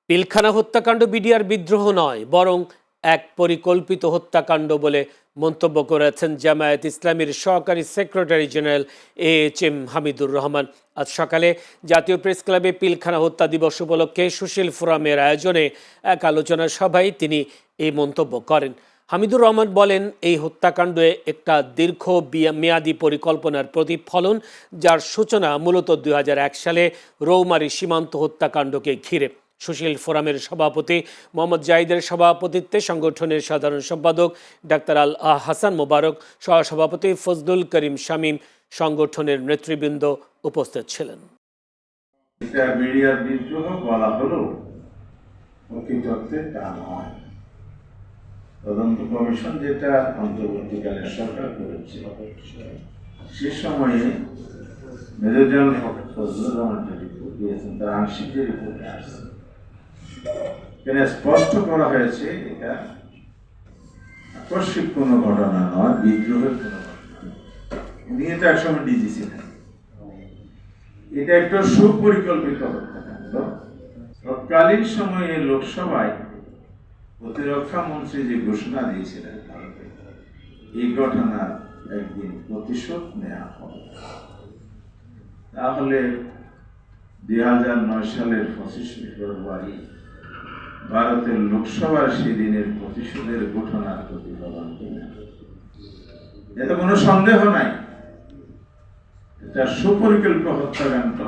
পিলখানা হত্যাকাণ্ড বিডিআর বিদ্রোহ নয়, বরং এক পরিকল্পিত হত্যাকাণ্ড বলে মন্তব্য করেছেন জামায়াত ইসলামীর সহকারী secretary general AHM Hamidur Rahman. আজ সকালে জাতীয় প্রেস ক্লাবে পিলখানা হত্যা দিবস উপলক্ষে সুশীল ফোরামের আয়োজনে এক আলোচনা সভায় তিনি এই মন্তব্য করেন। হামিদুর রহমান বলেন, এই হত্যাকাণ্ডে একটা দীর্ঘ মেয়াদী পরিকল্পনার প্রতিফলন, যার সূচনা মূলত 2001 সালে রৌমারী সীমান্ত হত্যাকাণ্ডকে ঘিরে। সুশীল ফোরামের সভাপতি মোহাম্মদ জাহিদের সভাপতিত্বে সংগঠনের সাধারণ সম্পাদক ডাক্তার আল হাসান মোবারক, সহসভাপতি ফজলুল করিম শামীম, সংগঠনের নেতৃবৃন্দ উপস্থিত ছিলেন। এটা বিডিআর বিদ্রোহ বলা হলো প্রকৃতপক্ষে তা নয়। তদন্ত কমিশন যেটা অন্তর্বর্তীকালীন সরকার করেছে, সে সময়ে মেজর জেনারেল ফজলুর রহমান যে রিপোর্ট দিয়েছেন তার আংশিক যে রিপোর্টে আসছে, এখানে স্পষ্ট করা হয়েছে এটা আকস্মিক কোনো ঘটনা নয়, বিদ্রোহের কোনো ঘটনা। উনি এটা একসময় ডিজি ছিলেন। এটা একটা সুপরিকল্পিত হত্যাকাণ্ড। তৎকালীন সময়ে লোকসভায় প্রতিরক্ষা মন্ত্রী যে ঘোষণা দিয়েছিলেন ভারতে, এই ঘটনার একদিন প্রতিশোধ নেওয়া হবে, তাহলে 2009 সালের 25 ফেব্রুয়ারি ভারতের লোকসভার সেদিনের প্রতিশোধের ঘটনার প্রতিফলন কিনা, এতে কোনো সন্দেহ নাই। এটা সুপরিকল্পিত হত্যাকাণ্ড।